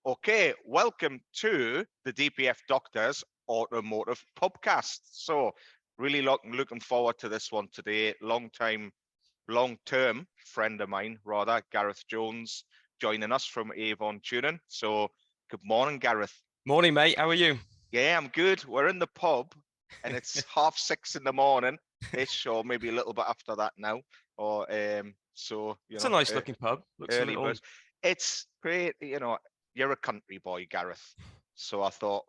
Okay, welcome to the DPF Doctor's Automotive Pubcast. So, really looking forward to this one today. Long-term friend of mine, rather, Gareth Jones, joining us from Avon Tuning. So, good morning, Gareth. Morning, mate. How are you? Yeah, I'm good. We're in the pub, and it's 6:30 in the morning, ish, or maybe a little bit after that now. Or so It's a nice looking pub. Looks early a birds. It's great, you're a country boy, Gareth. So I thought,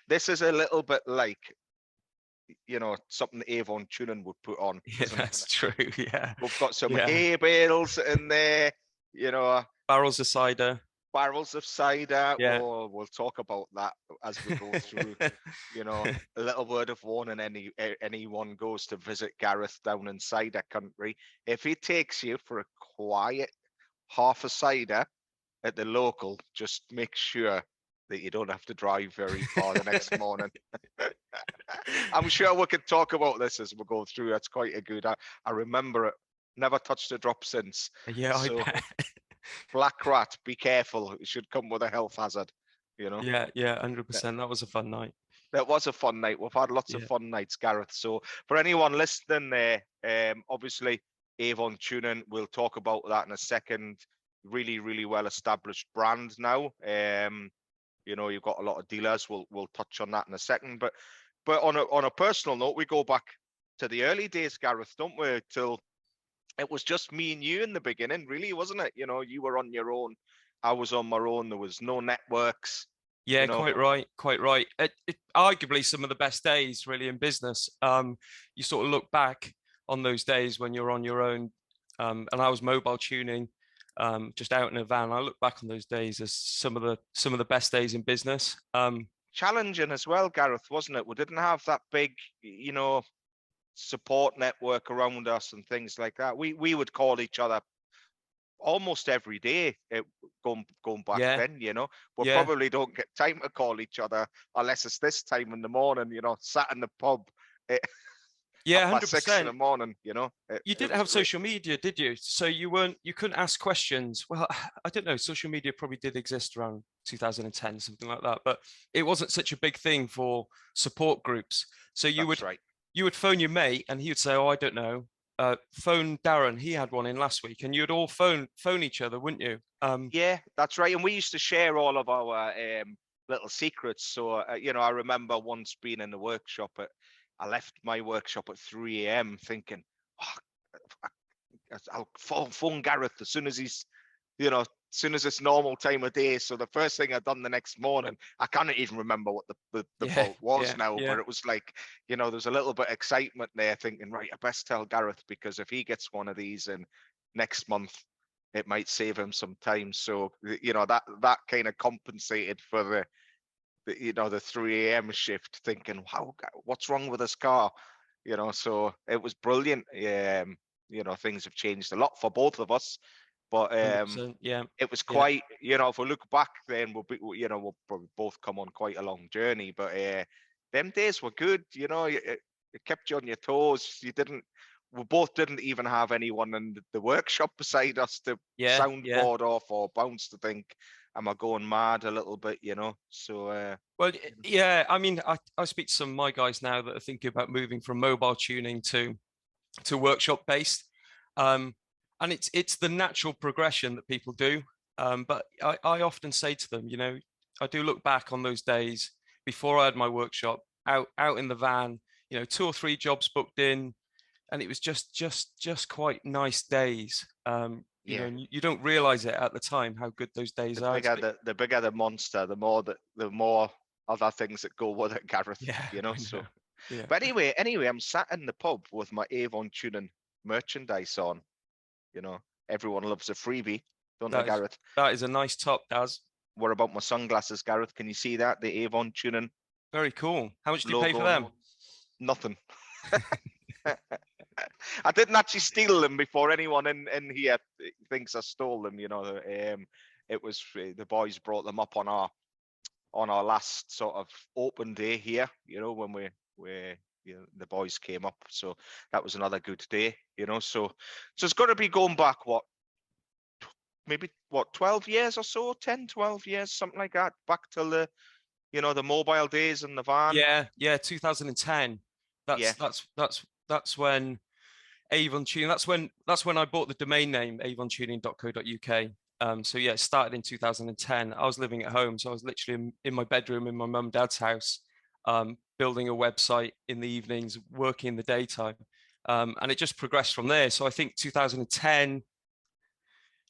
this is a little bit like, something Avon Tuning would put on. Yeah, that's true. Yeah. We've got some hay bales in there, barrels of cider. barrels of cider. Yeah. We'll talk about that as we go through. A little word of warning: anyone goes to visit Gareth down in cider country, if he takes you for a quiet half a cider at the local, just make sure that you don't have to drive very far the next morning. I'm sure we could talk about this as we go through. That's quite a good. I remember it. Never touched a drop since. Yeah, so, I bet. Black rat, be careful. It should come with a health hazard. Yeah, 100%. That was a fun night. That was a fun night. We've had lots of fun nights, Gareth. So for anyone listening there, obviously Avon Tuning, we'll talk about that in a second. Really, really well established brand now. You've got a lot of dealers. We'll touch on that in a second. But on a personal note, we go back to the early days, Gareth, don't we? Till it was just me and you in the beginning, really, wasn't it? You were on your own. I was on my own. There was no networks. Yeah, quite right. Arguably some of the best days really in business. You sort of look back on those days when you're on your own, and I was mobile tuning, just out in a van. I look back on those days as some of the best days in business. Challenging as well, Gareth, wasn't it? We didn't have that big, support network around us and things like that. We would call each other almost every day, going back then. We probably don't get time to call each other unless it's this time in the morning, sat in the pub. Yeah, 100%. 6 in the morning, You didn't have social media, did you? So you couldn't ask questions. Well, I don't know. Social media probably did exist around 2010, something like that, but it wasn't such a big thing for support groups. So you would phone your mate and he would say, "Oh, I don't know. Phone Darren. He had one in last week," and you'd all phone each other, wouldn't you? Yeah, that's right. And we used to share all of our little secrets. So I remember once being in the workshop I left my workshop at 3 a.m. thinking, I'll phone Gareth as soon as he's, as soon as it's normal time of day. So the first thing I done the next morning, I can't even remember what the fault was now, but it was like, there's a little bit of excitement there thinking, right, I best tell Gareth, because if he gets one of these in next month, it might save him some time. So, that kind of compensated for the 3 a.m. shift, thinking, wow, what's wrong with this car? So it was brilliant. Things have changed a lot for both of us, but it was quite, if we look back then, we'll probably both come on quite a long journey, but them days were good. It kept you on your toes. We both didn't even have anyone in the workshop beside us to soundboard off or bounce to think, am I going mad a little bit, So well, yeah, I mean, I speak to some of my guys now that are thinking about moving from mobile tuning to workshop based, and it's the natural progression that people do. But I often say to them, I do look back on those days before I had my workshop, out in the van, 2 or 3 jobs booked in, and it was just quite nice days. You don't realize it at the time how good those days are. The bigger the monster, the more other things that go with it, Gareth. So. Yeah. But anyway, I'm sat in the pub with my Avon Tuning merchandise on. Everyone loves a freebie, don't they, Gareth? That is a nice top, Daz. What about my sunglasses, Gareth? Can you see that? The Avon Tuning. Very cool. How much do you pay for them? Nothing. I didn't actually steal them before anyone in here thinks I stole them. It was the boys brought them up on our last sort of open day here. When the boys came up, so that was another good day. So it's got to be going back maybe what, 12 years or so, 10, 12 years, something like that, back to the, the mobile days in the van. Yeah, 2010. Yeah. That's when Avon Tuning. That's when I bought the domain name avontuning.co.uk. So yeah, it started in 2010. I was living at home, so I was literally in my bedroom in my mum and dad's house, building a website in the evenings, working in the daytime, and it just progressed from there. So I think 2010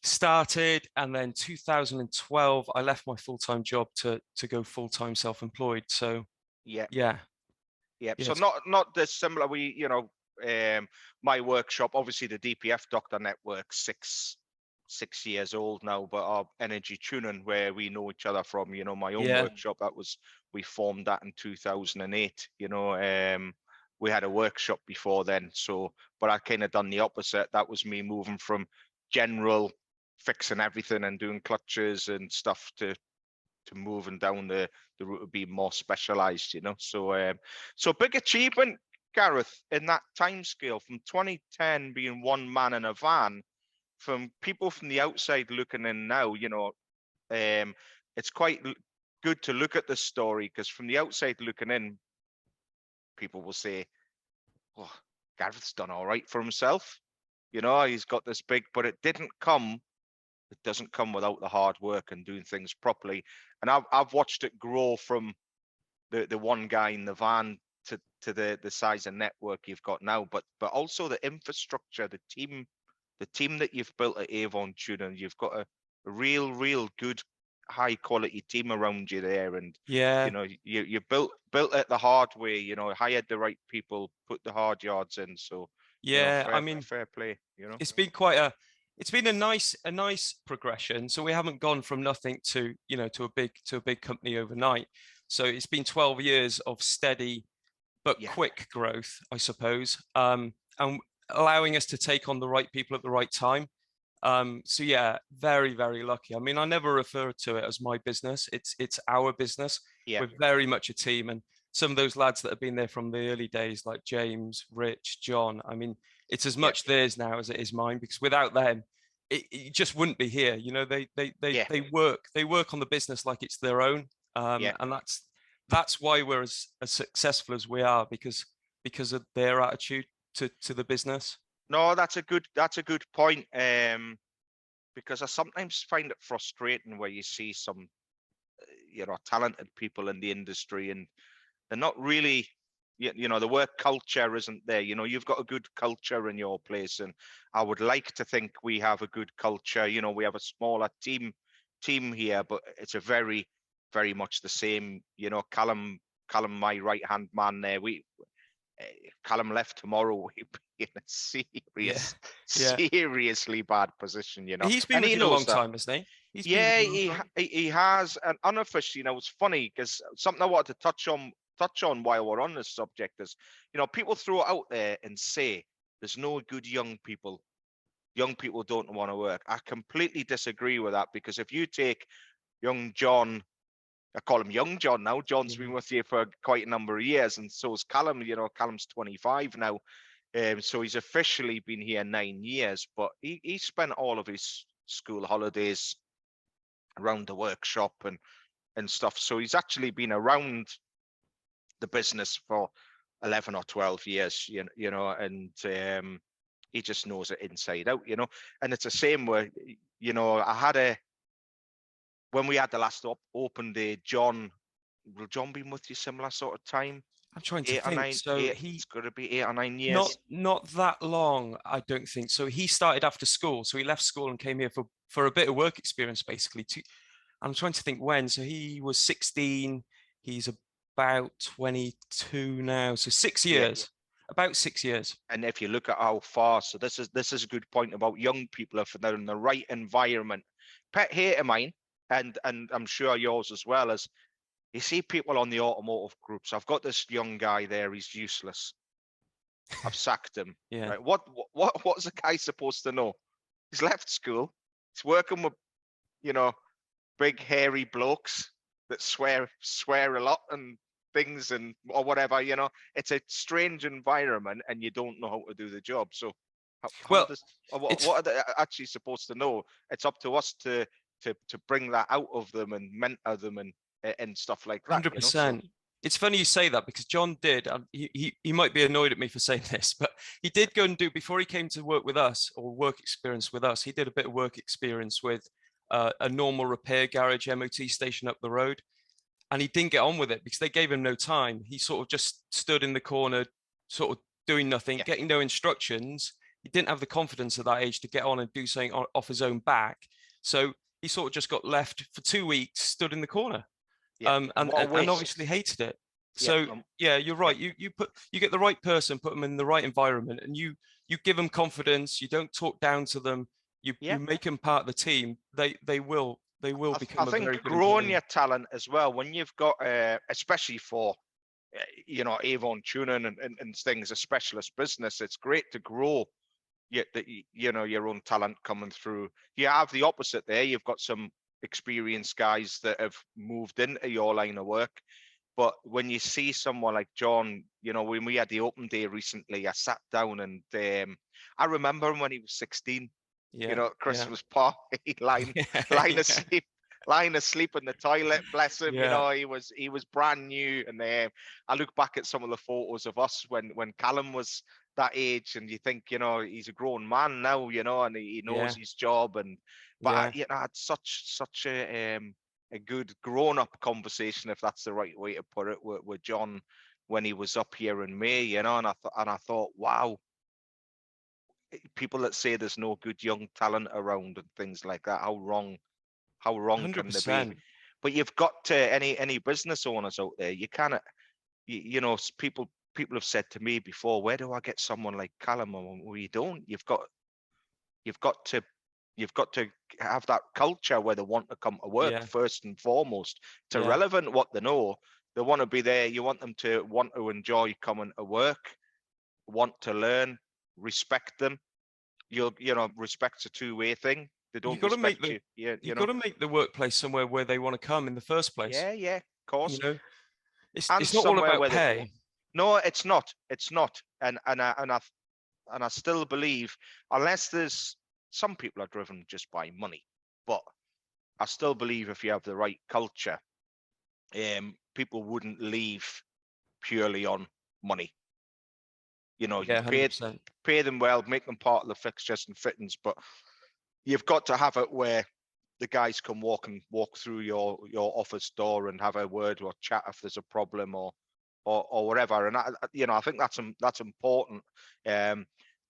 started, and then 2012 I left my full-time job to go full-time self-employed. So Yeah. yeah. So not dissimilar. We, my workshop, obviously the DPF Doctor network, six years old now, but our energy tuning, where we know each other from, my own workshop, we formed that in 2008. We had a workshop before then, so, but I kind of done the opposite. That was me moving from general fixing everything and doing clutches and stuff to moving down the route of being more specialized, so big achievement, Gareth, in that time scale, from 2010 being one man in a van. From people from the outside looking in now, it's quite good to look at this story, because from the outside looking in, people will say, oh, Gareth's done all right for himself, he's got this big, but it doesn't come without the hard work and doing things properly. And I've watched it grow from the one guy in the van to the size of network you've got now, but also the infrastructure, the team that you've built at Avon Tuning. You've got a real good, high quality team around you there, and you built it the hard way. Hired the right people, put the hard yards in. So fair play. It's been it's been a nice progression. So we haven't gone from nothing to to a big company overnight. So it's been 12 years of steady but quick growth, I suppose, and allowing us to take on the right people at the right time. So yeah, very lucky. I mean, I never refer to it as my business. It's our business. We're very much a team, and some of those lads that have been there from the early days, like James, Rich, John, I mean, it's as much theirs now as it is mine, because without them, it just wouldn't be here. They work on the business like it's their own, and that's why we're as successful as we are, because of their attitude to the business. No, that's a good point. Because I sometimes find it frustrating where you see some, talented people in the industry, and they're not really, the work culture isn't there. You've got a good culture in your place, and I would like to think we have a good culture. We have a smaller team here, but it's a very much the same. Callum, my right hand man there. Callum left tomorrow, we'd be in a seriously bad position, He's been with you a long time, hasn't he? He has. And unofficially, it's funny, because something I wanted to touch on while we're on this subject is, people throw it out there and say there's no good young people. Young people don't want to work. I completely disagree with that, because if you take young John, I call him young John now. John's been with you for quite a number of years, and so is Callum. Callum's 25 now, so he's officially been here 9 years. But he spent all of his school holidays around the workshop and stuff. So he's actually been around the business for 11 or 12 years, and he just knows it inside out, And it's the same where, when we had the last open day, John been with you similar sort of time? I'm trying to think. So it's got to be 8 or 9 years. Not that long, I don't think. So he started after school. So he left school and came here for a bit of work experience, basically. I'm trying to think when. So he was 16. He's about 22 now. So 6 years. About 6 years. And if you look at how far, so this is a good point about young people, if they're in the right environment. Pet hate of mine, and I'm sure yours as well, is you see people on the automotive groups. I've got this young guy there, he's useless. I've sacked him. Yeah. Right? What's a guy supposed to know? He's left school. He's working with, big hairy blokes that swear a lot and things or whatever. It's a strange environment, and you don't know how to do the job. So How Well, does what are they actually supposed to know? It's up to us to bring that out of them and mentor them and stuff like that. You know, so 100%. It's funny you say that because John did. He might be annoyed at me for saying this, but he did go and do, before he came to work with us or work experience with us, he did a bit of work experience with a normal repair garage MOT station up the road. And he didn't get on with it because they gave him no time. He sort of just stood in the corner, sort of doing nothing, yeah, getting no instructions. He didn't have the confidence at that age to get on and do something off his own back. So he sort of just got left for 2 weeks, stood in the corner. yeah. And what a And waste. obviously hated it. Yeah, So yeah, you're right. yeah, You get the right person, put them in the right environment, and you give them confidence. You don't talk down to them. You yeah. make them part of the team. They will I become a think very good growing employee. your talent as well when you've got, especially for Avon tuning and things, a specialist business. It's great to grow your own talent coming through. You have the opposite there. You've got some experienced guys that have moved into your line of work. But when you see someone like John, when we had the open day recently, I sat down and I remember him when he was 16, Yeah, Christmas party, lying asleep, lying asleep in the toilet. Bless him. yeah, He was brand new. And I look back at some of the photos of us when Callum was that age, and you think, he's a grown man now, and he knows yeah, his job. But yeah. I had such a good grown-up conversation, if that's the right way to put it, with John when he was up here in May, and I thought, wow, people that say there's no good young talent around and things like that, how wrong can they be? 100%. But you've got to, any business owners out there, you cannot, people have said to me before, where do I get someone like Callum? Well, you don't. You've got to have that culture where they want to come to work Yeah, first and foremost. It's yeah. irrelevant what they know. They want to be there. You want them to want to enjoy coming to work, want to learn, respect them. Respect's a two-way thing. They You don't got to make respect the you. Yeah, you got to make the workplace somewhere where they want to come in the first place. yeah, of You course. know, And it's not all somewhere about where they, pay. no, it's not. It's not. And I still believe, unless there's some people are driven just by money, but I still believe if you have the right culture, people wouldn't leave purely on money. You Yeah, 100%. pay them well, make them part of the fixtures and fittings, but you've got to have it where the guys can walk through your office door and have a word or chat if there's a problem or whatever. And I think that's important,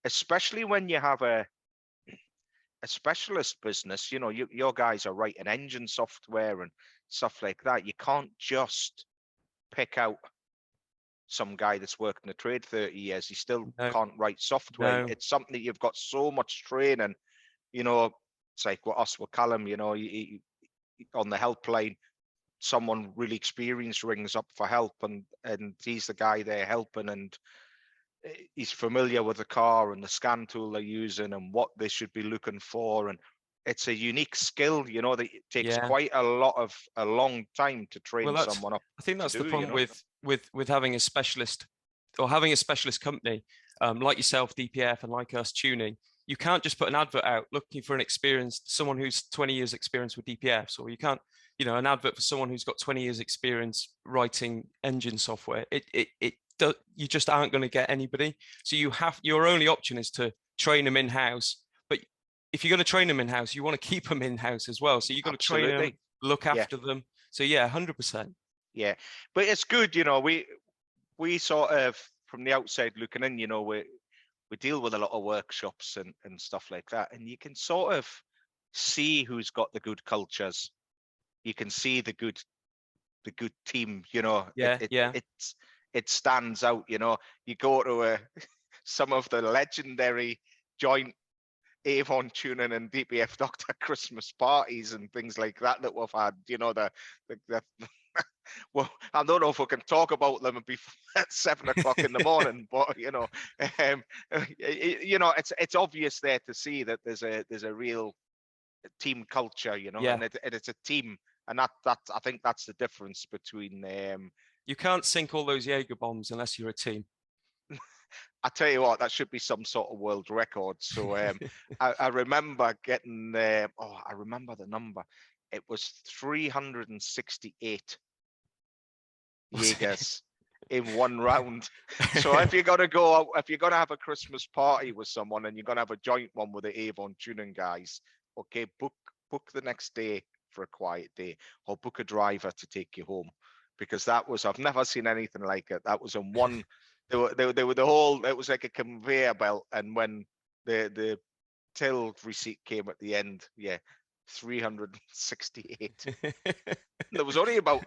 especially when you have a specialist business. Your guys are writing engine software and stuff like that. You can't just pick out some guy that's worked in the trade 30 years. He still No, can't write software. no. It's something that you've got so much training. It's like with us with Callum. On the helpline, someone really experienced rings up for help, and he's the guy they're helping, and he's familiar with the car and the scan tool they're using and what they should be looking for. And it's a unique skill, that it takes Yeah. quite a long time to Well, train someone up I think to that's the do, problem with having a specialist or having a specialist company like yourself, DPF, and like us, tuning. You can't just put an advert out looking for someone who's 20 years experience with DPFs, or you can't, an advert for someone who's got 20 years experience writing engine software. You just aren't going to get anybody. So your only option is to train them in-house. But if you're going to train them in-house, you want to keep them in-house as well. So you've got to train them, look Yeah. after them. So yeah, 100%. Yeah, but it's good, we sort of, from the outside looking in, we deal with a lot of workshops and stuff like that, and you can sort of see who's got the good cultures. You can see the good team. Yeah. It stands out. You go to some of the legendary joint Avon tuning and DPF Doctor Christmas parties and things like that we've had. The well, I don't know if we can talk about them before at 7 o'clock in the morning, but it's obvious there to see that there's a real team culture, Yeah. and it's a team, and that I think that's the difference between. You can't sink all those Jaeger bombs unless you're a team. I tell you what, that should be some sort of world record. So I remember getting, I remember the number. It was 368 Jaegers in one round. So if you're gonna go out, if you're gonna have a Christmas party with someone and you're gonna have a joint one with the Avon tuning guys, okay, book the next day for a quiet day, or book a driver to take you home, because that was, I've never seen anything like it. That was in one. They were the whole. It was like a conveyor belt, and when the till receipt came at the end, 368. There was only about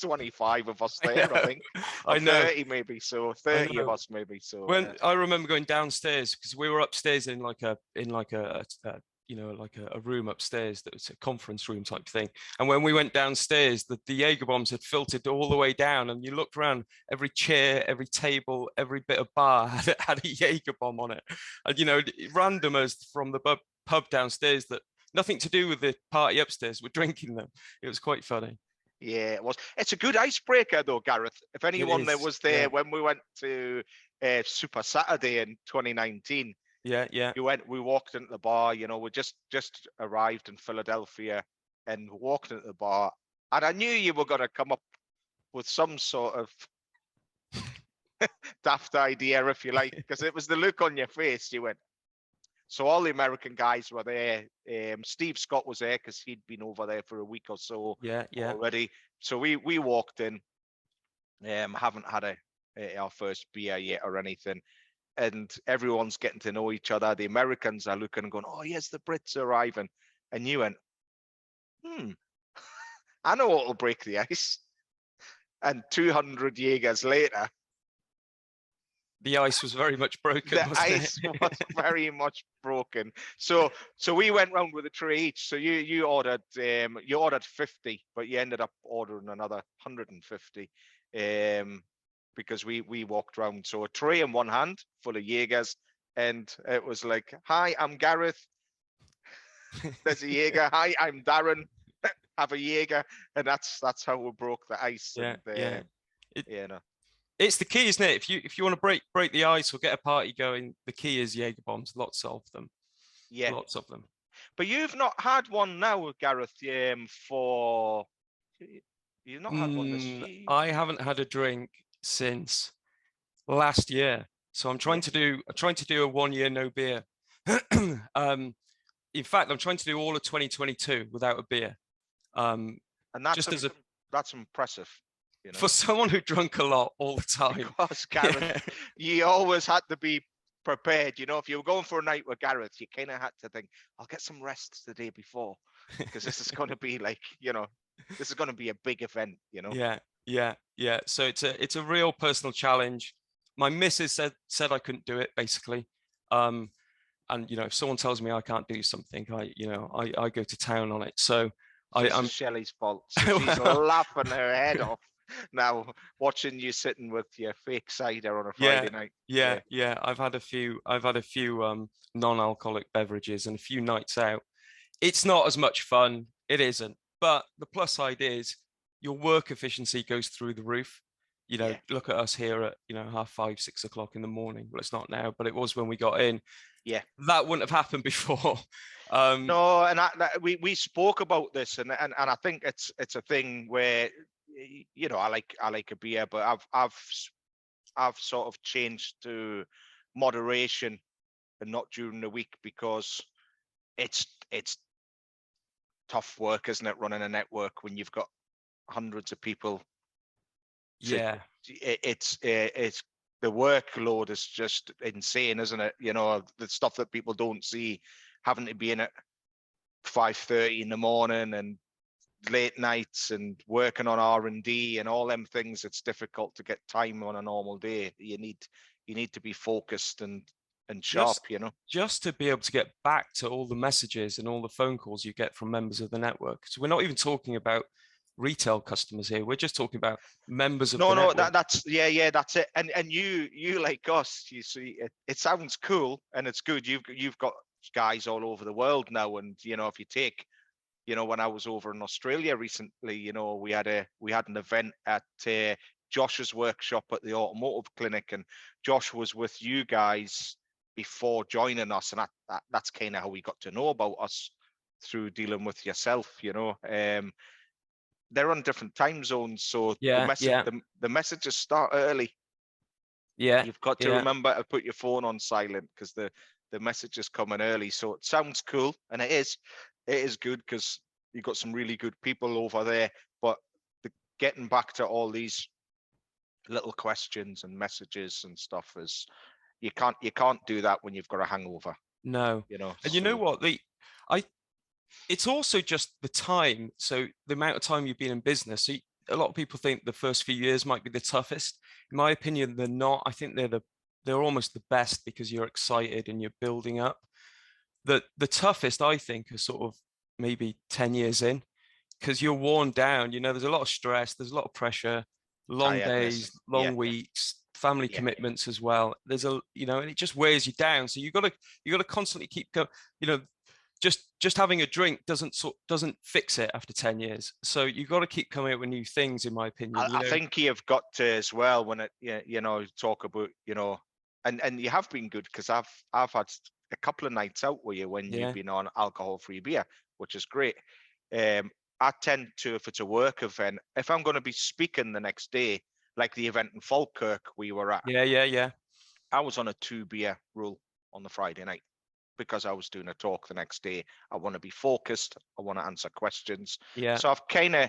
25 of us there, I think. Or I know. 30 maybe. So 30 of us maybe. So when I remember going downstairs, because we were upstairs in like a room upstairs that was a conference room type thing. And when we went downstairs, the Jaeger bombs had filtered all the way down, and you looked around, every chair, every table, every bit of bar had a Jaeger bomb on it. And randomers from the pub downstairs that nothing to do with the party upstairs were drinking them. It was quite funny. Yeah, it was. It's a good icebreaker though, Gareth. If anyone that was there when we went to Super Saturday in 2019. Yeah. We walked into the bar, we just arrived in Philadelphia and walked into the bar. And I knew you were going to come up with some sort of daft idea, if you like, because it was the look on your face. You went. So all the American guys were there. Steve Scott was there because he'd been over there for a week or so already. So we walked in, haven't had our first beer yet or anything. And everyone's getting to know each other. The Americans are looking and going, oh, yes, the Brits are arriving. And you went, I know what will break the ice. And 200 Jaegers later, the ice was very much broken. The ice was very much broken. So we went round with a tray each. So you ordered 50, but you ended up ordering another 150. Because we walked around. So a tray in one hand full of Jaegers, and it was like, hi, I'm Gareth. There's a Jaeger. Hi, I'm Darren. Have a Jaeger. And that's how we broke the ice. It's the key, isn't it? If you want to break the ice or get a party going, the key is Jaeger bombs. Lots of them. Yeah. Lots of them. But you've not had one now, Gareth, for you've not had one this year. I haven't had a drink since last year, so I'm trying to do a 1 year no beer. In fact, I'm trying to do all of 2022 without a beer. And that's impressive. For someone who drank a lot all the time. Because Gareth, you always had to be prepared. If you were going for a night with Gareth, you kind of had to think, I'll get some rest the day before, because this is going to be like, this is going to be a big event. Yeah. So it's a real personal challenge. My missus said I couldn't do it, basically. And if someone tells me I can't do something, I go to town on it. So I'm Shelley's fault. So she's laughing her head off now, watching you sitting with your fake cider on a Friday night. Yeah. I've had a few non-alcoholic beverages and a few nights out. It's not as much fun. It isn't. But the plus side is your work efficiency goes through the roof. Look at us here at 5:30, 6 o'clock in the morning. Well, it's not now, but it was when we got in. Yeah, that wouldn't have happened before. No, and we spoke about this, and I think it's a thing where I like a beer, but I've sort of changed to moderation and not during the week, because it's tough work, isn't it, running a network when you've got hundreds of people. Yeah, it's the workload is just insane, isn't it? The stuff that people don't see, having to be in at 5:30 in the morning and late nights and working on R&D and all them things. It's difficult to get time on a normal day. You need to be focused and sharp, just to be able to get back to all the messages and all the phone calls you get from members of the network. So we're not even talking about retail customers here. We're just talking about members of the network. That's it. And you like us, you see, it sounds cool and it's good. You've got guys all over the world now, and if you take, when I was over in Australia recently, we had an event at Josh's workshop at the Automotive Clinic, and Josh was with you guys before joining us, and that's kind of how we got to know about us, through dealing with yourself. They're on different time zones, so the messages start early. You've got to remember to put your phone on silent, because the message is coming early. So it sounds cool, and it is good, because you've got some really good people over there. But getting back to all these little questions and messages and stuff, is you can't do that when you've got a hangover. No. And you know what, it's also just the time. So the amount of time you've been in business. So a lot of people think the first few years might be the toughest. In my opinion, they're not. I think they're almost the best, because you're excited and you're building up. The toughest, I think, are sort of maybe 10 years in, because you're worn down. There's a lot of stress, there's a lot of pressure, long days, long weeks, family commitments as well. There's and it just wears you down. So you got to constantly keep going. Just having a drink doesn't fix it after 10 years. So you've got to keep coming up with new things, in my opinion. I think you've got to as well, when talk about, and you have been good, because I've had a couple of nights out with you when you've been on alcohol-free beer, which is great. I tend to, if it's a work event, if I'm going to be speaking the next day, like the event in Falkirk we were at. I was on a 2-beer rule on the Friday night, because I was doing a talk the next day. I want to be focused. I want to answer questions. So I've kind of,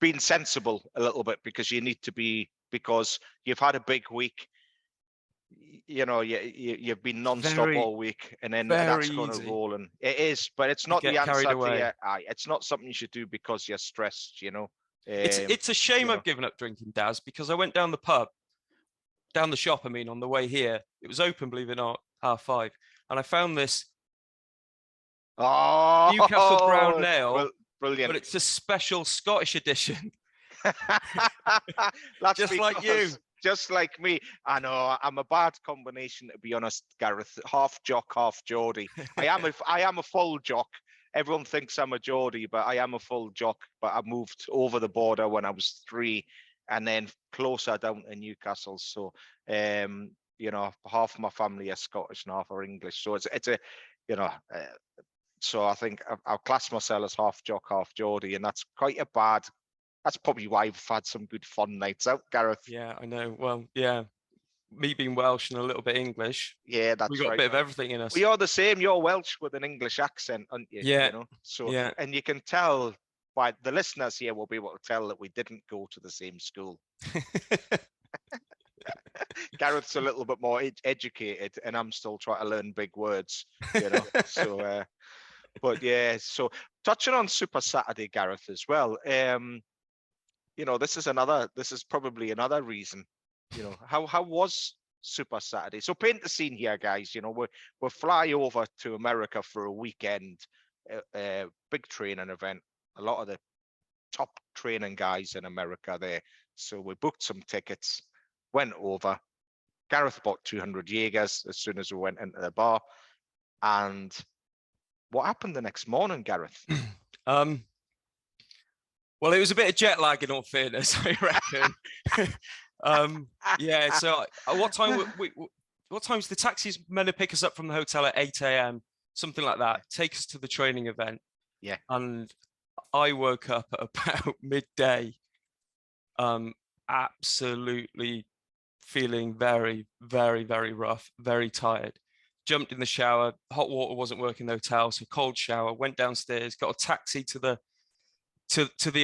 been sensible a little bit, because you need to be, because you've had a big week. You've been non-stop all week, and then that's going to roll. And it is, but it's not the answer to it's not something you should do because you're stressed. It's a shame I've given up drinking, Daz, because I went down the shop, on the way here. It was open, believe it or not, 5, and I found this Newcastle Brown Ale. Brilliant. But it's a special Scottish edition. Just like me. I know I'm a bad combination, to be honest, Gareth. Half jock, half Geordie. I am a full jock. Everyone thinks I'm a Geordie, but I am a full jock. But I moved over the border when I was 3, and then closer down to Newcastle. So, half my family are Scottish and half are English. So it's a, so I think I'll class myself as half jock, half Geordie, and that's quite a bad. That's probably why we've had some good fun nights out, Gareth. Yeah, I know. Well, yeah, me being Welsh and a little bit English. Yeah, that's right. We got a bit of everything in us. We are the same. You're Welsh with an English accent, aren't you? Yeah. So, and you can tell by the listeners here will be able to tell that we didn't go to the same school. Gareth's a little bit more educated, and I'm still trying to learn big words. So, but yeah. So touching on Super Saturday, Gareth, as well. This is probably another reason. How was Super Saturday? So paint the scene here, guys. We'll fly over to America for a weekend, big training event. A lot of the top training guys in America there. So we booked some tickets, went over. Gareth bought 200 Jaegers as soon as we went into the bar. And what happened the next morning, Gareth? Well, it was a bit of jet lag, in all fairness, I reckon. So what time's the taxis meant to pick us up from the hotel at 8 a.m., something like that, take us to the training event. Yeah. And I woke up at about midday, absolutely feeling very, very, very rough, very tired. Jumped in the shower, hot water wasn't working in the hotel, so cold shower, went downstairs, got a taxi to the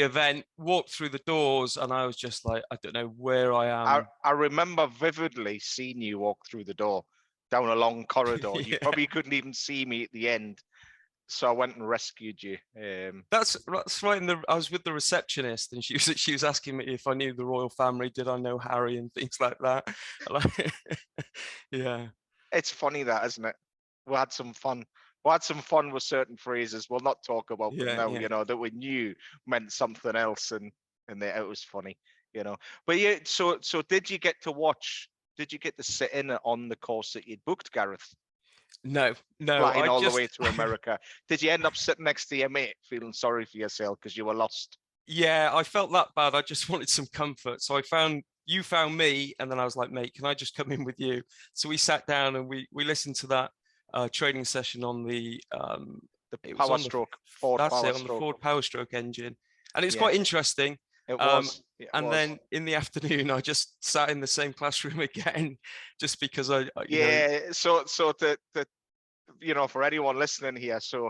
event, walked through the doors, and I was just like, I don't know where I am. I remember vividly seeing you walk through the door down a long corridor. You probably couldn't even see me at the end, so I went and rescued you. That's right. I was with the receptionist, and she was asking me if I knew the royal family, did I know Harry and things like that. Yeah, it's funny that, isn't it? We had some fun. We had some fun with certain phrases. We'll not talk about them now. That we knew meant something else, and it was funny. But yeah. So did you get to watch? Did you get to sit in on the course that you'd booked, Gareth? No. Flying all the way to America. Did you end up sitting next to your mate, feeling sorry for yourself because you were lost? Yeah, I felt that bad. I just wanted some comfort. So you found me, and then I was like, mate, can I just come in with you? So we sat down and we listened to that training session on The it was Power on the Stroke, Ford that's Power it, on the Stroke. Ford Power Stroke engine, and it was Yeah, quite interesting. it Um, was. It and was. then in the afternoon, I just sat in the same classroom again, just because Yeah. So for anyone listening here, so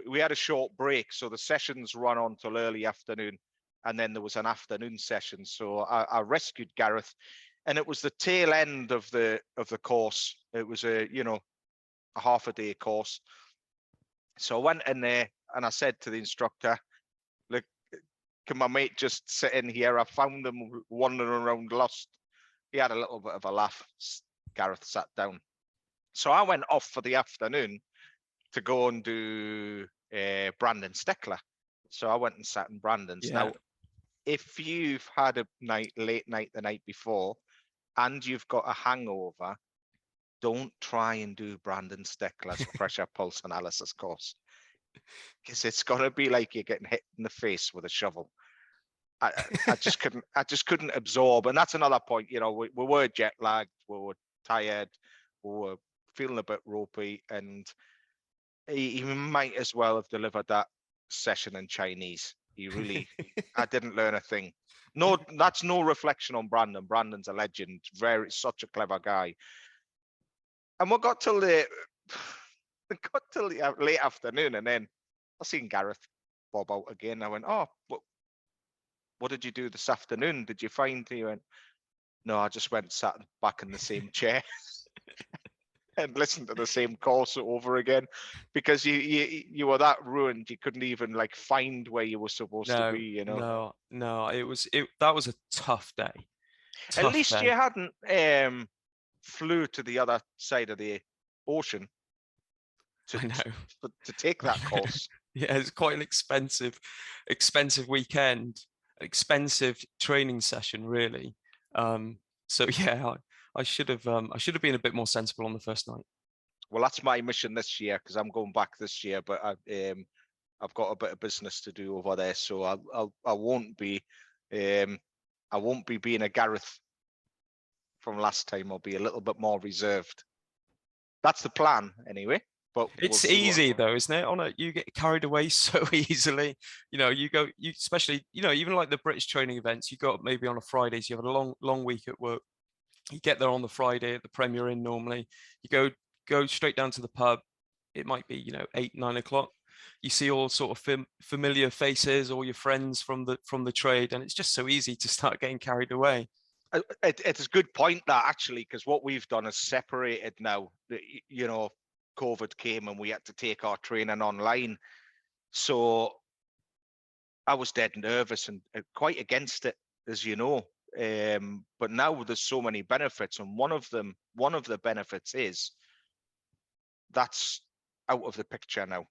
we had a short break, so the sessions run on till early afternoon, and then there was an afternoon session. So I rescued Gareth, and it was the tail end of the course. It was a half a day course. So I went in there and I said to the instructor, "Look, can my mate just sit in here? I found him wandering around lost." He had a little bit of a laugh. Gareth sat down. So I went off for the afternoon to go and do Brandon Steckler. So I went and sat in Brandon's. yeah, Now, if you've had a late night the night before and you've got a hangover, don't try and do Brandon Steckler's pressure pulse analysis course, because it's gonna be like you're getting hit in the face with a shovel. I just couldn't absorb, and that's another point. We were jet lagged, we were tired, we were feeling a bit ropey, and he might as well have delivered that session in Chinese. I didn't learn a thing. No, that's no reflection on Brandon. Brandon's a legend, such a clever guy. And we got till the late afternoon, and then I seen Gareth bob out again. I went, "Oh, what did you do this afternoon? Did you find?" He went, "No, I just went sat back in the same chair and listened to the same course over again, because you were that ruined you couldn't even like find where you were supposed to be." no. That was a tough day. At Tough least you day. hadn't flew to the other side of the ocean to I know. to take that course. Yeah, it's quite an expensive weekend, expensive training session, really. So yeah, I should have been a bit more sensible on the first night. Well, that's my mission this year, because I'm going back this year, but I've got a bit of business to do over there, so I won't be being a Gareth from last time. I'll be a little bit more reserved. That's the plan, anyway. But It's easy though, isn't it? You get carried away so easily. Especially, even like the British training events, you go up maybe on a Friday, so you have a long week at work. You get there on the Friday at the Premier Inn normally. You go straight down to the pub. It might be 8-9 o'clock. You see all sort of familiar faces, all your friends from the trade, and it's just so easy to start getting carried away. It's a good point, that actually, because what we've done is separated now. COVID came and we had to take our training online. So I was dead nervous and quite against it, as you know. But now there's so many benefits, and one of the benefits is that's out of the picture now.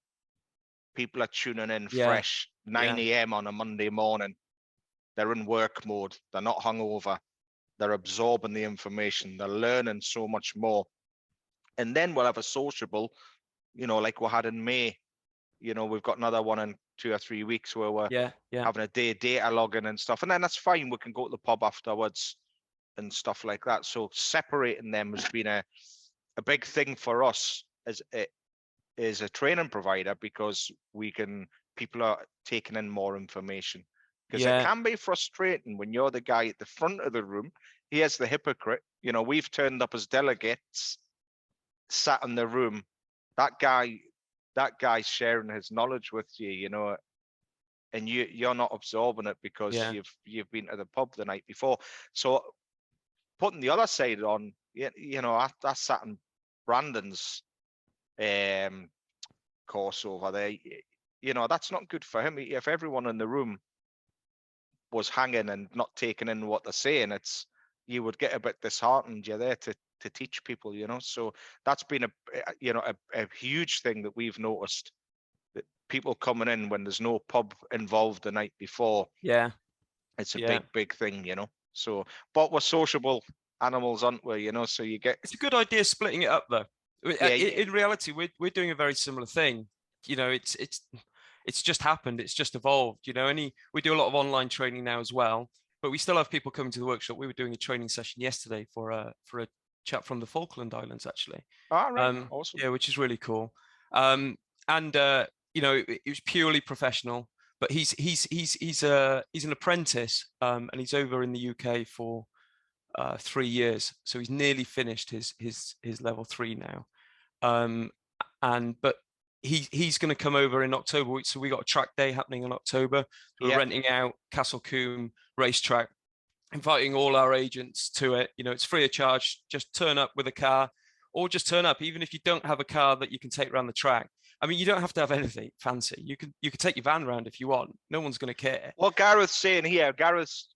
People are tuning in fresh, 9 a.m. on a Monday morning. They're in work mode. They're not hungover. They're absorbing the information. They're learning so much more. And then we'll have a sociable, like we had in May. We've got another one in 2 or 3 weeks where we're having a day data logging and stuff. And then that's fine. We can go to the pub afterwards and stuff like that. So separating them has been a big thing for us as a training provider, because people are taking in more information. Because it can be frustrating when you're the guy at the front of the room. Here's the hypocrite. We've turned up as delegates, sat in the room. That guy's sharing his knowledge with you, and you're not absorbing it because you've been to the pub the night before. So putting the other side on, I sat in Brandon's course over there. That's not good for him. If everyone in the room was hanging and not taking in what they're saying, you would get a bit disheartened. You're there to teach people, so that's been a huge thing that we've noticed, that people coming in when there's no pub involved the night before, it's a big thing, so, but we're sociable animals, aren't we? So it's a good idea splitting it up though. In reality, we're doing a very similar thing. It's it's just happened. It's just evolved, you know. We do a lot of online training now as well, but we still have people coming to the workshop. We were doing a training session yesterday for a chap from the Falkland Islands, actually. All right, awesome. Yeah, which is really cool. And you know, it was purely professional, but he's an apprentice, and he's over in the UK for 3 years, so he's nearly finished his level 3 now. But he's going to come over in October. So we got a track day happening in October. We're renting out Castle Combe racetrack, inviting all our agents to it. You know, it's free of charge. Just turn up with a car, or just turn up even if you don't have a car that you can take around the track. I mean, you don't have to have anything fancy. You can take your van around if you want. No one's going to care. What Gareth's saying here, Gareth's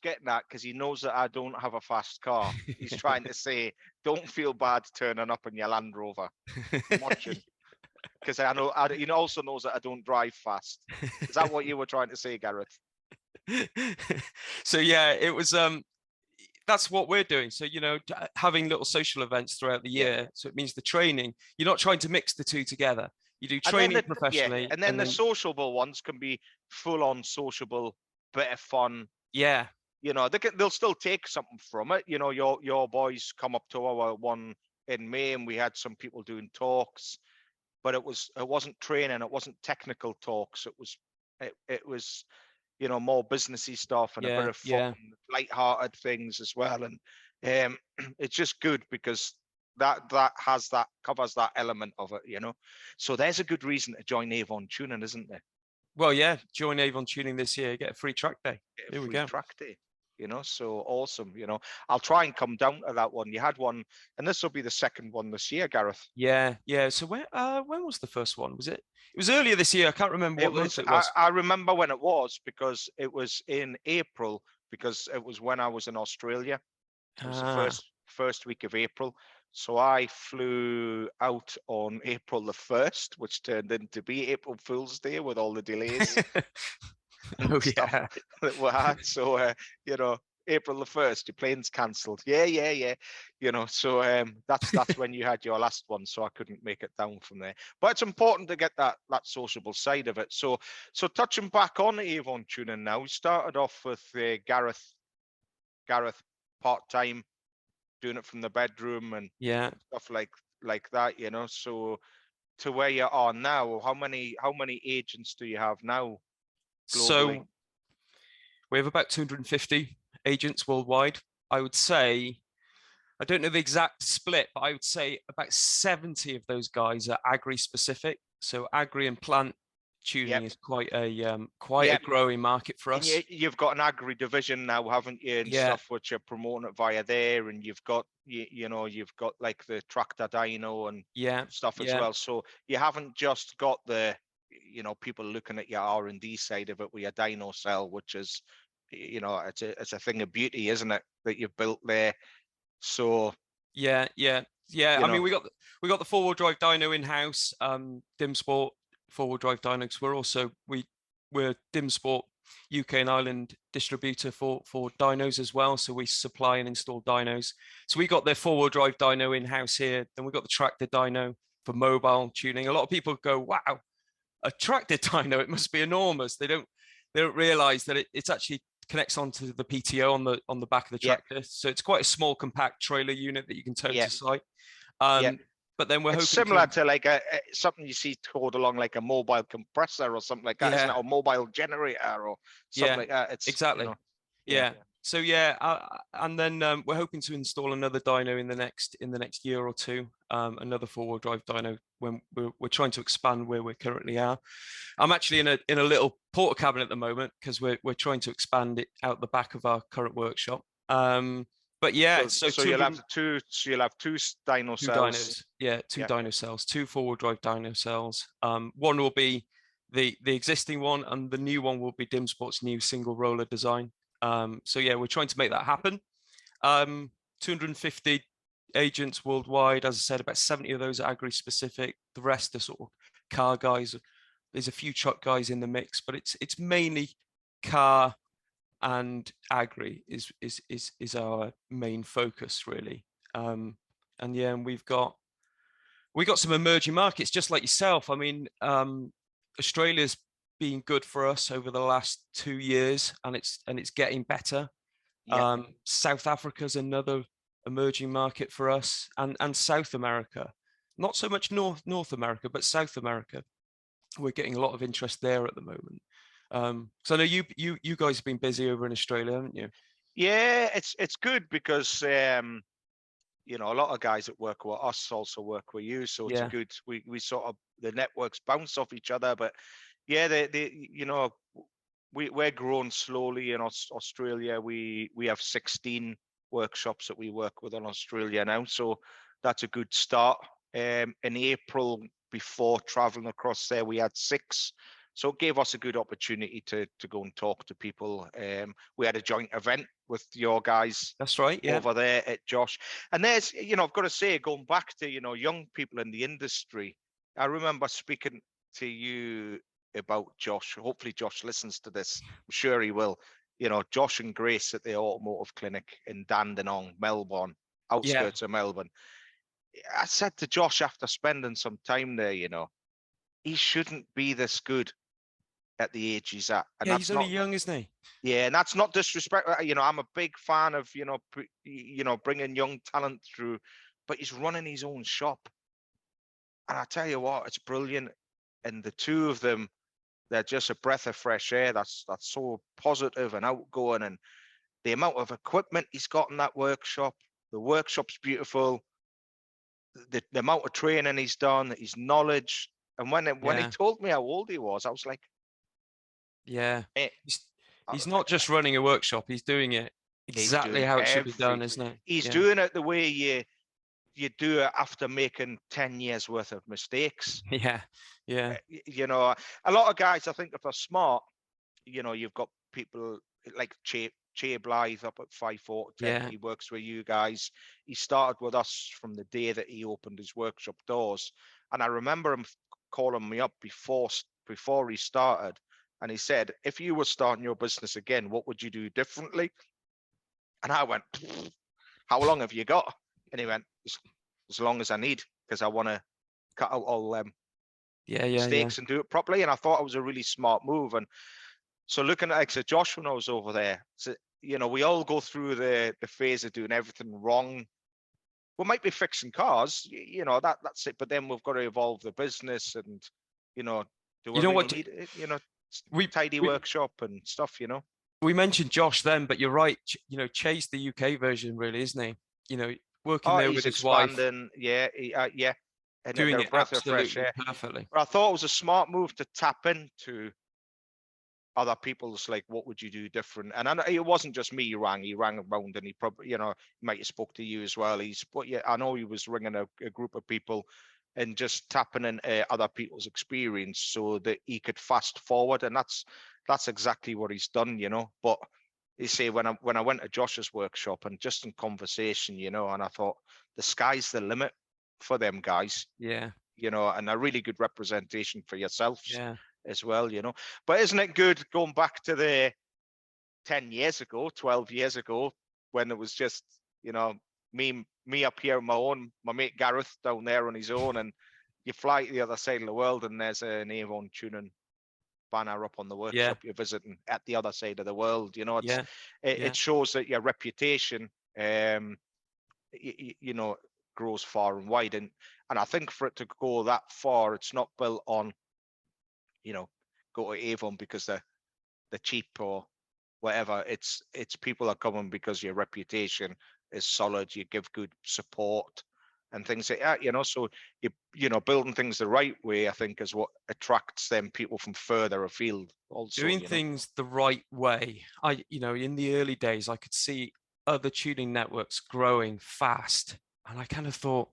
getting that because he knows that I don't have a fast car. He's trying to say, don't feel bad turning up in your Land Rover. I'm watching. Because I know he also knows that I don't drive fast. Is that what you were trying to say, Gareth? So yeah, it was that's what we're doing. So, you know, having little social events throughout the year. So it means the training, you're not trying to mix the two together. You do training professionally. And then the sociable ones can be full on sociable, bit of fun. Yeah. You know, they'll still take something from it. You know, your boys come up to our one in May and we had some people doing talks, but it wasn't training, it wasn't technical talks. It was, you know, more businessy stuff and a bit of fun, light-hearted things as well. And it's just good because that covers that element of it, you know. So there's a good reason to join Avon Tuning, isn't there? Well, yeah, join Avon Tuning this year, get a free track day. Here we go. Track day, you know, so awesome. You know, I'll try and come down to that one. You had one, and this will be the second one this year, Gareth. Yeah. So when was the first one? It was earlier this year. I can't remember what month it was. I remember when it was because it was in April, because it was when I was in Australia. It was the first week of April. So I flew out on April the 1st, which turned into be April Fool's Day with all the delays and stuff that we had. So, you know, April the 1st, your plane's cancelled. Yeah. You know, so that's when you had your last one. So I couldn't make it down from there. But it's important to get that sociable side of it. So touching back on Avon Tuning now, we started off with Gareth part-time, doing it from the bedroom and stuff like that, you know. So to where you are now, how many agents do you have now globally? So we have about 250 agents worldwide. I would say, I don't know the exact split, but I would say about 70 of those guys are agri specific. So agri and plant tuning is quite a growing market for us. And you've got an agri division now, haven't you, and stuff which are promoting it via there, and you've got you've got like the tractor dyno and stuff as well. So you haven't just got the, you know, people looking at your R&D side of it with your dyno cell, which is, you know, it's a thing of beauty, isn't it, that you've built there. So yeah. I mean, we got the 4-wheel drive dyno in house, Dim Sport 4-wheel drive dynos. We're Dim Sport UK and Ireland distributor for dynos as well. So we supply and install dynos. So we got their 4-wheel drive dyno in house here. Then we got the tractor dyno for mobile tuning. A lot of people go, wow, a tractor dyno, it must be enormous. They don't realize that it's actually connects onto the PTO on the back of the tractor. So it's quite a small, compact trailer unit that you can tow to site. But then we're hoping similar to like something you see towed along like a mobile compressor or something like that, isn't it? Or mobile generator or something like that. It's exactly. You know, So and then we're hoping to install another dyno in the next year or two. Another 4-wheel drive dyno when we're trying to expand where we currently are. I'm actually in a little porta cabin at the moment because we're trying to expand it out the back of our current workshop. But yeah, so you'll have two dyno cells. Two dyno cells, 2 4-wheel drive dyno cells. One will be the existing one, and the new one will be Dim Sport's new single roller design. So yeah, we're trying to make that happen. 250 agents worldwide. As I said, about 70 of those are agri specific. The rest are sort of car guys. There's a few truck guys in the mix, but it's mainly car and agri is our main focus really. And we've got some emerging markets just like yourself. I mean, Australia's been good for us over the last 2 years, and it's getting better. South Africa's another emerging market for us, and South America, not so much North America, but South America. We're getting a lot of interest there at the moment. So I know you guys have been busy over in Australia, haven't you? Yeah, it's good because you know, a lot of guys that work with us also work with you, so it's a good, we sort of, the networks bounce off each other. But yeah, they you know, we're growing slowly in Australia. We have 16 workshops that we work with in Australia now, so that's a good start. In April, before traveling across there, we had 6. So it gave us a good opportunity to go and talk to people. We had a joint event with your guys. That's right, yeah. Over there at Josh. And there's, you know, I've got to say, going back to, you know, young people in the industry, I remember speaking to you about Josh. Hopefully Josh listens to this. I'm sure he will. You know, Josh and Grace at the Automotive Clinic in Dandenong, Melbourne, outskirts of Melbourne. I said to Josh after spending some time there, you know, he shouldn't be this good at the age he's at. And he's only young, isn't he? Yeah, and that's not disrespect. You know, I'm a big fan of, you know, bringing young talent through, but he's running his own shop. And I tell you what, it's brilliant. And the two of them, they're just a breath of fresh air. That's so positive and outgoing. And the amount of equipment he's got in that workshop, the workshop's beautiful. The amount of training he's done, his knowledge. And when he told me how old he was, I was like, he's not just running a workshop, he's doing it exactly how it should be done, isn't it? He's doing it the way you do it after making 10 years worth of mistakes. You know, a lot of guys, I think if they're smart, you know, you've got people like Che Blythe up at 540. He works with you guys. He started with us from the day that he opened his workshop doors. And I remember him calling me up before he started. And he said, if you were starting your business again, what would you do differently? And I went, how long have you got? And he went, as long as I need, because I want to cut out all them mistakes and do it properly. And I thought it was a really smart move. And so looking at, like, so Josh, when I was over there, so, you know, we all go through the phase of doing everything wrong. We might be fixing cars, you know, that's it. But then we've got to evolve the business and, you know, do we really need it, you know, tidy workshop and stuff, you know. We mentioned Josh then, but you're right. You know, Che's the UK version, really, isn't he? You know, working there with his wife. Yeah. And doing it absolutely perfectly. But I thought it was a smart move to tap into other people's, like, what would you do different? And I know it wasn't just me. He rang around, and he probably, you know, he might have spoke to you as well. I know he was ringing a group of people and just tapping into other people's experience so that he could fast forward. And that's exactly what he's done, you know. But you say, when I went to Josh's workshop and just in conversation, you know, and I thought the sky's the limit for them guys. Yeah. You know, and a really good representation for yourselves as well, you know. But isn't it good going back to the 10 years ago, 12 years ago, when it was just, you know, me up here on my own, my mate Gareth down there on his own, and you fly to the other side of the world and there's an Avon tuning banner up on the workshop you're visiting at the other side of the world, you know. It shows that your reputation you know, grows far and wide, and I think for it to go that far, it's not built on, you know, go to Avon because they're cheap or whatever. It's people are coming because your reputation is solid, you give good support and things like that, you know. So you know, building things the right way, I think, is what attracts them people from further afield also. Doing things the right way. You know, in the early days, I could see other tuning networks growing fast, and I kind of thought,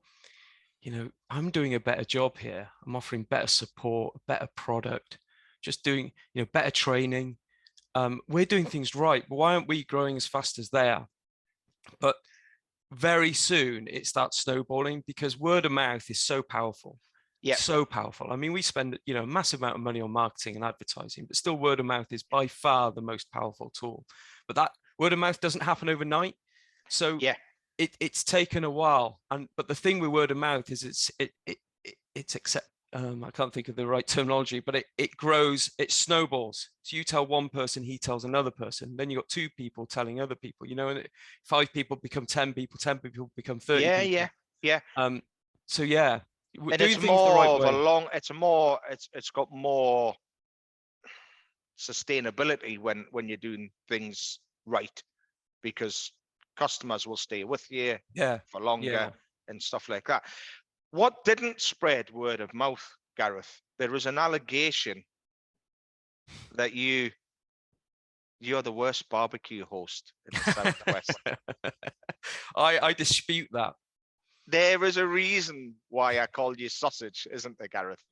you know, I'm doing a better job here. I'm offering better support, a better product, just doing, you know, better training. We're doing things right, but why aren't we growing as fast as they are? But very soon it starts snowballing because word of mouth is so powerful. So powerful. I mean, we spend, you know, a massive amount of money on marketing and advertising, but still word of mouth is by far the most powerful tool. But that word of mouth doesn't happen overnight. So it's taken a while. But the thing with word of mouth is it's I can't think of the right terminology, but it grows, it snowballs. So you tell one person, he tells another person. Then you got 2 people telling other people, and 5 people become 10 people, 10 people become 30 Yeah, people. yeah. So yeah, And doing it's things the right more of way. a long, it's got more sustainability when you're doing things right, because customers will stay with you for longer and stuff like that. What didn't spread word of mouth, Gareth? There was an allegation that you're the worst barbecue host in the Southwest. I dispute that. There is a reason why I called you sausage, isn't there, Gareth?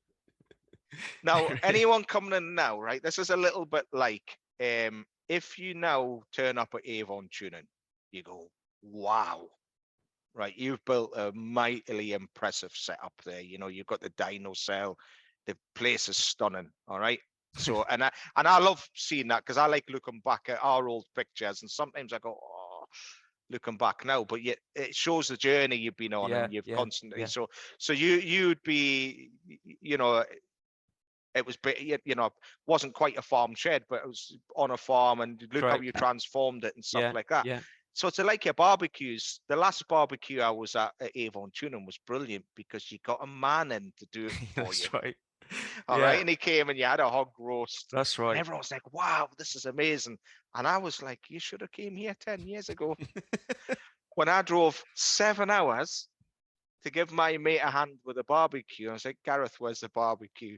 Now, anyone coming in now, right? This is a little bit like if you now turn up at Avon Tuning, you go, wow, right? You've built a mightily impressive setup there. You've got the dyno cell. The place is stunning. All right. So, and I love seeing that, because I like looking back at our old pictures, and sometimes I go, oh, looking back now, but yet it shows the journey you've been on, and you've constantly. So you'd be, it was, wasn't quite a farm shed, but it was on a farm, and look how you transformed it and stuff like that. Yeah. So it's like your barbecues. The last barbecue I was at Avon Tuning was brilliant, because you got a man in to do it for That's you. right. All right. And he came and you had a hog roast. That's right. And everyone's like, wow, this is amazing. And I was like, you should have came here 10 years ago. When I drove 7 hours to give my mate a hand with a barbecue. I was like, Gareth, where's the barbecue?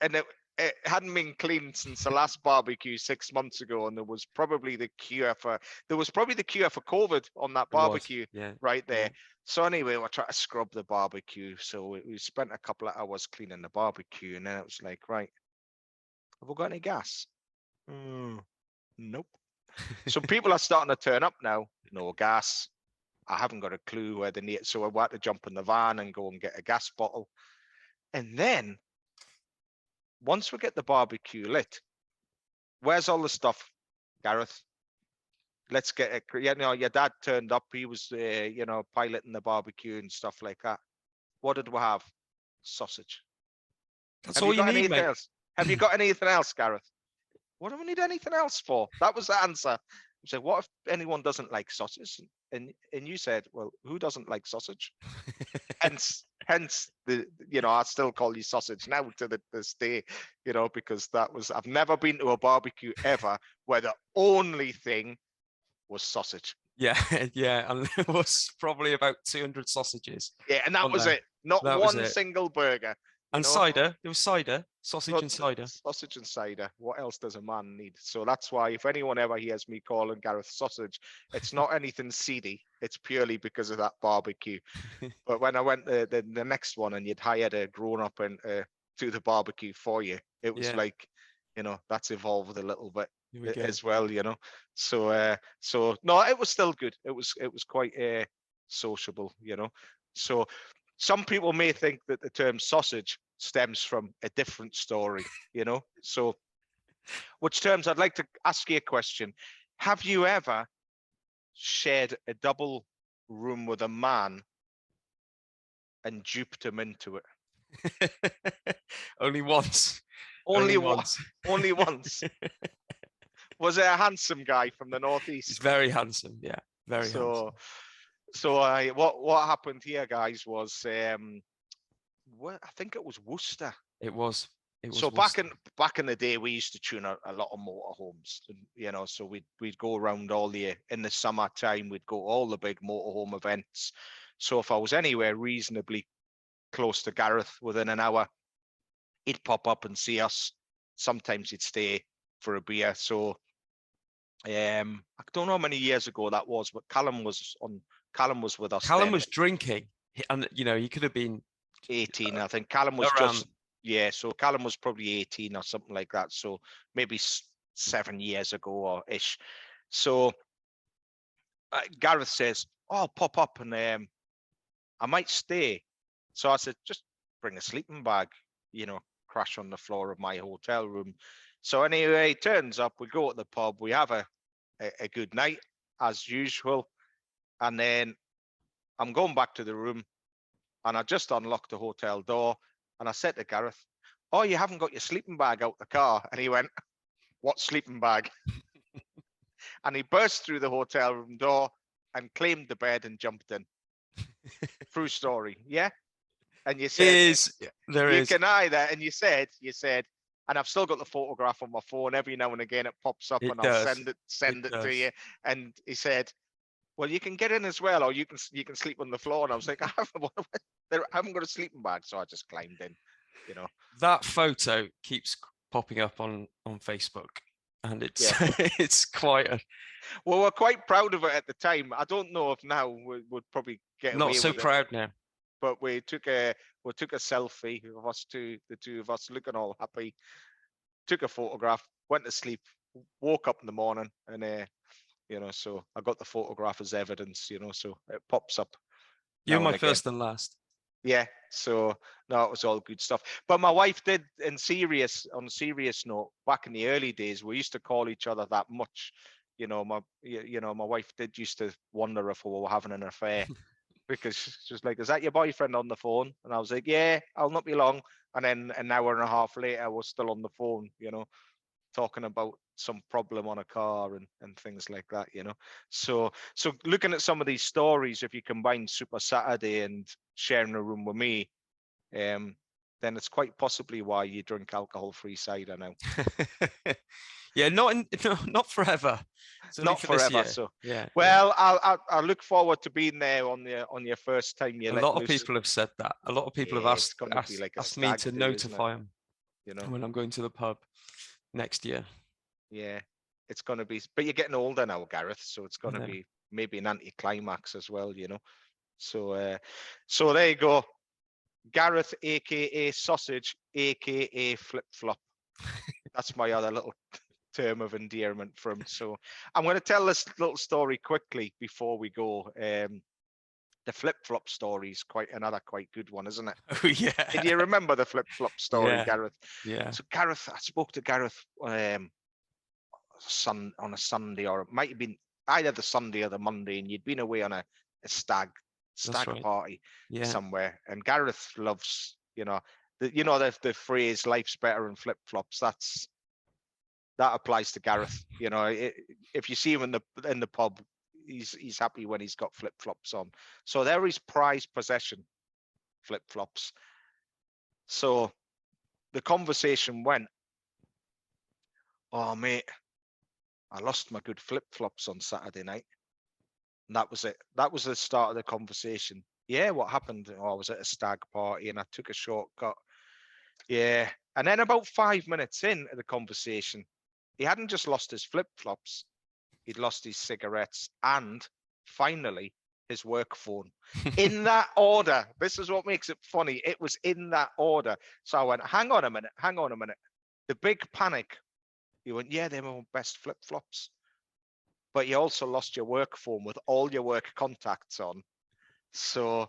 And it hadn't been cleaned since the last barbecue 6 months ago, and there was probably the cure for COVID on that barbecue right there. So anyway, we're trying to scrub the barbecue. So we spent a couple of hours cleaning the barbecue, and then it was like, right, have we got any gas? Nope. So people are starting to turn up now. No gas. I haven't got a clue where they need it. So I had to jump in the van and go and get a gas bottle. And then once we get the barbecue lit, where's all the stuff, Gareth? Let's get it. Your dad turned up. He was, piloting the barbecue and stuff like that. What did we have? Sausage. That's all you need, mate. Have you got anything else, Gareth? What do we need anything else for? That was the answer. I said, what if anyone doesn't like sausage? And you said, well, who doesn't like sausage? hence I still call you sausage now to this day, because I've never been to a barbecue ever where the only thing was sausage. Yeah, and there was probably about 200 sausages. Yeah, and that was it. Not one single burger. And cider. There was cider, sausage and cider. Sausage and cider. What else does a man need? So that's why if anyone ever hears me calling Gareth sausage, it's not anything seedy. It's purely because of that barbecue. But when I went to the next one and you'd hired a grown-up and do the barbecue for you, it was like, that's evolved a little bit as well, So no, it was still good. It was quite sociable, So some people may think that the term sausage stems from a different story, So, which terms I'd like to ask you a question. Have you ever shared a double room with a man and duped him into it? Only once. Only once. Only once. Was it a handsome guy from the Northeast? He's very handsome. Yeah, very handsome. So what happened here, guys, was I think it was Worcester. It was. So Worcester. back in the day, we used to tune a lot of motorhomes, so we'd go around all the in the summertime, we'd go all the big motorhome events. So if I was anywhere reasonably close to Gareth within an hour, he'd pop up and see us. Sometimes he'd stay for a beer. So I don't know how many years ago that was, but Callum was with us. Callum was drinking, and he could have been 18. I think Callum was around. So Callum was probably 18 or something like that. So maybe 7 years ago or ish. So Gareth says, "Oh, pop up and I might stay." So I said, "Just bring a sleeping bag, crash on the floor of my hotel room." So anyway, he turns up. We go to the pub. We have a good night as usual, and then I'm going back to the room, and I just unlocked the hotel door, And I said to Gareth, "Oh, you haven't got your sleeping bag out the car." And he went, "What sleeping bag?" And he burst through the hotel room door and claimed the bed and jumped in. True story. Yeah. And you said, you can either, and you said, and I've still got the photograph on my phone. Every now and again it pops up, and I'll send it to you. And he said, "Well, you can get in as well, or you can sleep on the floor." And I was like, I haven't got a sleeping bag, so I just climbed in. You know, that photo keeps popping up on Facebook, and it's it's quite a. Well, we're quite proud of it at the time. I don't know if now we would probably get not away so with proud it, now. but we took a selfie of us two, the two of us looking all happy. Took a photograph, went to sleep, woke up in the morning, and you know, so I got the photograph as evidence. You know, so it pops up. You're my first and last. Yeah, so no, it was all good stuff. But my wife did, on serious note, back in the early days, we used to call each other that much. You know, my wife did used to wonder if we were having an affair because she was like, "Is that your boyfriend on the phone?" And I was like, "Yeah, I'll not be long." And then an hour and a half later, we're still on the phone, you know, talking about some problem on a car and things like that, you know. So looking at some of these stories, if you combine Super Saturday and sharing a room with me, then it's quite possibly why you drink alcohol-free cider now. Yeah, not forever. Not forever. So yeah. Well, yeah. I look forward to being there on your first time. A lot of people have said that. A lot of people have asked me to notify them, you know, when I'm going to the pub next year. Yeah, it's going to be. But you're getting older now, Gareth. So it's going to be maybe an anticlimax as well, you know. So so there you go. Gareth, aka Sausage, aka Flip Flop. That's my other little term of endearment from. So I'm going to tell this little story quickly before we go. The flip flop story is another quite good one, isn't it? Oh yeah. Can you remember the flip flop story, Gareth? Yeah. So Gareth, I spoke to Gareth on a Sunday, or it might have been either the Sunday or the Monday, and you'd been away on a stag party somewhere. And Gareth loves, the phrase "life's better in flip flops." That applies to Gareth. You know, if you see him in the pub, he's happy when he's got flip flops on. So they're his prized possession, flip flops. So the conversation went, "Oh mate, I lost my good flip flops on Saturday night." And that was it. That was the start of the conversation. Yeah, what happened? Oh, I was at a stag party and I took a shortcut. Yeah. And then about 5 minutes into the conversation, he hadn't just lost his flip-flops, he'd lost his cigarettes and finally his work phone. In that order. This is what makes it funny. It was in that order. So I went, hang on a minute. The big panic. He went, yeah, they're my best flip-flops. But you also lost your work phone with all your work contacts on. So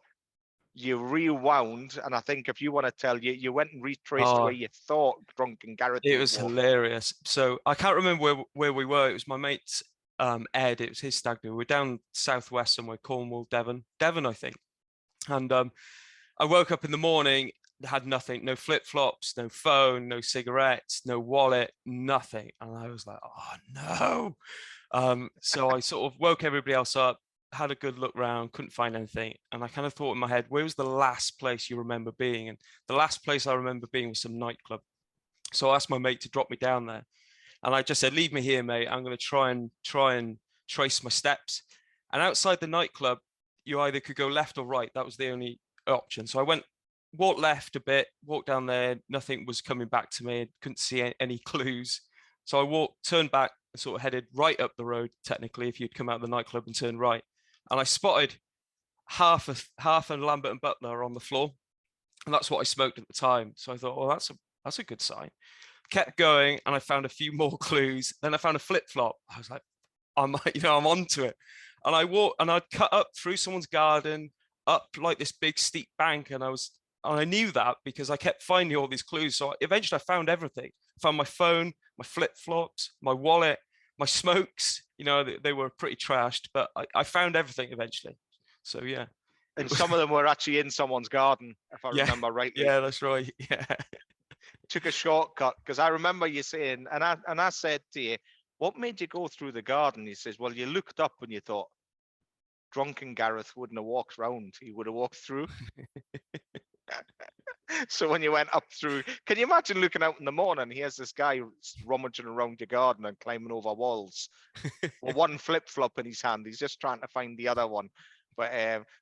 you rewound, and I think if you want to tell, you went and retraced where you thought drunken Gareth. It was hilarious. So I can't remember where we were. It was my mate Ed. It was his stag do. We're down southwest somewhere, Cornwall, Devon, I think. And I woke up in the morning, had nothing, no flip flops, no phone, no cigarettes, no wallet, nothing. And I was like, oh no. So I sort of woke everybody else up, had a good look round, couldn't find anything. And I kind of thought in my head, where was the last place you remember being? And the last place I remember being was some nightclub. So I asked my mate to drop me down there. And I just said, leave me here, mate. I'm going to try and trace my steps. And outside the nightclub, you either could go left or right. That was the only option. So I walked left a bit, walked down there. Nothing was coming back to me. I couldn't see any clues. So I turned back, and sort of headed right up the road, technically, if you'd come out of the nightclub and turned right. And I spotted half a Lambert and Butler on the floor. And that's what I smoked at the time. So I thought, oh, that's a good sign. Kept going, and I found a few more clues. Then I found a flip-flop. I was like, I'm onto it. And I walked, and I'd cut up through someone's garden, up like this big steep bank. And I knew that because I kept finding all these clues. So eventually I found everything. I found my phone, my flip-flops, my wallet, my smokes. They were pretty trashed, but I found everything eventually. So yeah. And some of them were actually in someone's garden, if I remember rightly. Yeah, that's right. Yeah. Took a shortcut, because I remember you saying, and I said to you, what made you go through the garden? He says, well, you looked up and you thought, drunken Gareth wouldn't have walked round. He would have walked through. So when you went up through, can you imagine looking out in the morning? Here's this guy rummaging around your garden and climbing over walls with one flip flop in his hand. He's just trying to find the other one. But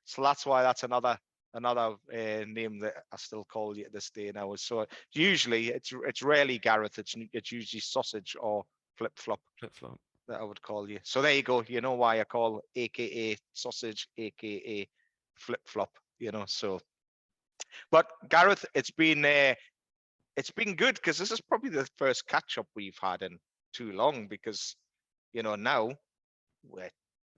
so that's why that's another name that I still call you to this day now. So usually it's rarely Gareth. It's usually sausage or flip flop. Flip flop. That I would call you. So there you go. You know why I call AKA sausage, AKA flip flop. You know. So, but Gareth, it's been good, because this is probably the first catch up we've had in too long, because now we're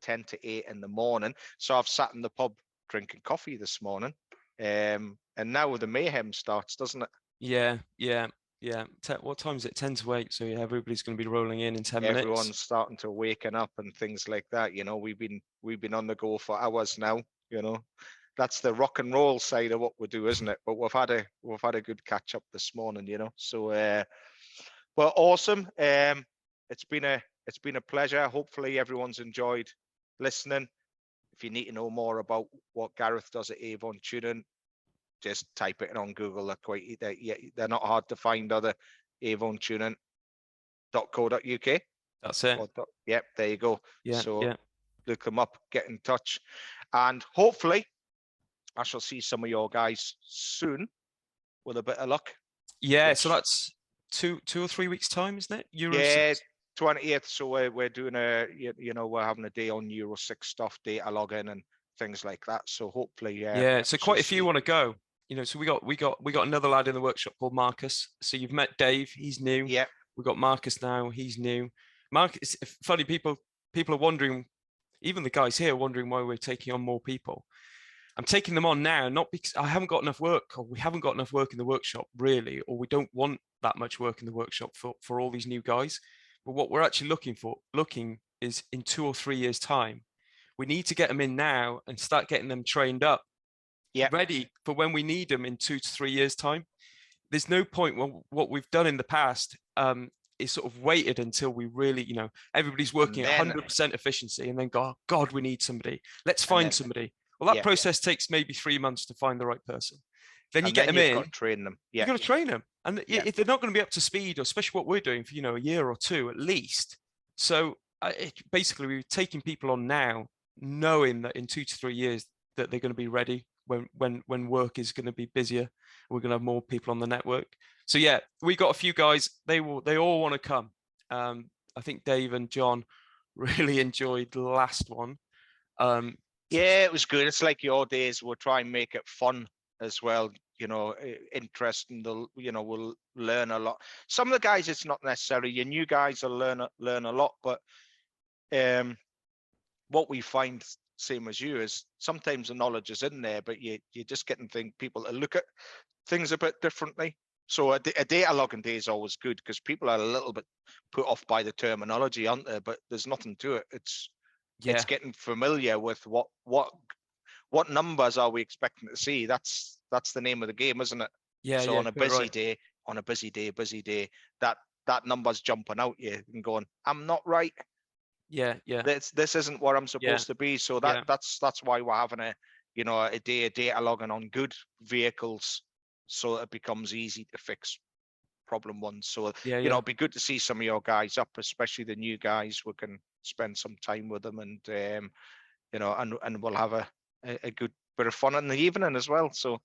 10 to 8 in the morning. So I've sat in the pub drinking coffee this morning, and now the mayhem starts, doesn't it? Yeah. What time is it? 10 to 8. So yeah, everybody's going to be rolling in 10 minutes. Everyone's starting to waken up and things like that. We've been on the go for hours now. That's the rock and roll side of what we do, isn't it? But we've had a good catch up this morning. So well, awesome. It's been a pleasure. Hopefully everyone's enjoyed listening. If you need to know more about what Gareth does at Avon Tuning, just type it in on Google. They're not hard to find. Other Avon Tuning.co.uk. That's it. Yep, there you go. Yeah. So look them up, get in touch, and hopefully I shall see some of your guys soon, with a bit of luck. Yeah. So that's 2 or 3 weeks time, isn't it? Euro 6. 28th. So we're doing we're having a day on Euro 6 stuff, data logging and things like that. So hopefully, so quite a few want to go. So we got another lad in the workshop called Marcus. So you've met Dave, he's new. Yeah. We've got Marcus now, he's new. Marcus, funny, people are wondering, even the guys here are wondering why we're taking on more people. I'm taking them on now, not because I haven't got enough work, or we haven't got enough work in the workshop really, or we don't want that much work in the workshop for all these new guys. But what we're actually looking is in 2 or 3 years' time, we need to get them in now and start getting them trained up, ready for when we need them in 2 to 3 years' time. There's no point when what we've done in the past is sort of waited until we really, everybody's working at 100% efficiency, and then go, oh, God, we need somebody. Let's find somebody. Well, that process takes maybe 3 months to find the right person. Then you get them in. You've got to train them. You've got to train them, and if they're not going to be up to speed, or especially what we're doing for a year or two at least. So basically, we're taking people on now, knowing that in 2 to 3 years that they're going to be ready when work is going to be busier. We're going to have more people on the network. So yeah, we got a few guys. They all want to come. I think Dave and John really enjoyed the last one. Yeah, it was good. It's like your days. We'll try and make it fun as well, interesting. We'll learn a lot. Some of the guys, it's not necessarily, your new guys will learn a lot, but what we find, same as you, is sometimes the knowledge is in there, but you're just getting people to look at things a bit differently. So a data logging day is always good, because people are a little bit put off by the terminology, aren't they? But there's nothing to it. It's getting familiar with what numbers are we expecting to see. That's the name of the game, isn't it? So on a busy day, that number's jumping out you and going, I'm not right. This isn't what I'm supposed to be. So that's why we're having a day of data logging on good vehicles, so it becomes easy to fix problem ones. So it'd be good to see some of your guys up, especially the new guys. We can spend some time with them, and and we'll have a good bit of fun in the evening as well. So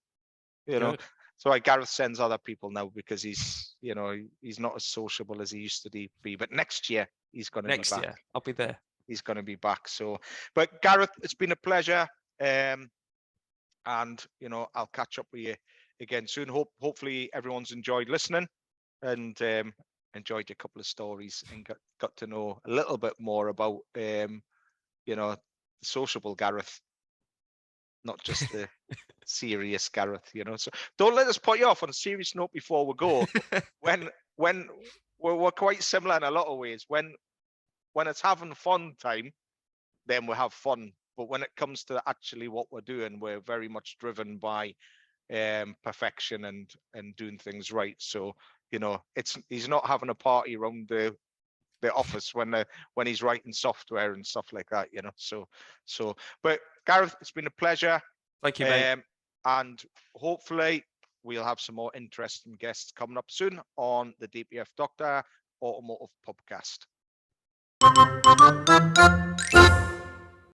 so Gareth sends other people now, because he's he's not as sociable as he used to be. But next year he's going to be back. Year I'll be there. He's going to be back. So, but Gareth, it's been a pleasure, and I'll catch up with you again soon. Hopefully everyone's enjoyed listening, and enjoyed a couple of stories, and got to know a little bit more about the sociable Gareth, not just the serious Gareth. So don't let us put you off. On a serious note, before we go, when we're quite similar in a lot of ways. When it's having fun time, then we have fun. but when it comes to actually what we're doing, we're very much driven by perfection and doing things right. So, you know, he's not having a party around the office when he's writing software and stuff like that, you know. So but Gareth, it's been a pleasure. Thank you, mate. And hopefully we'll have some more interesting guests coming up soon on the DPF Doctor Automotive Pubcast.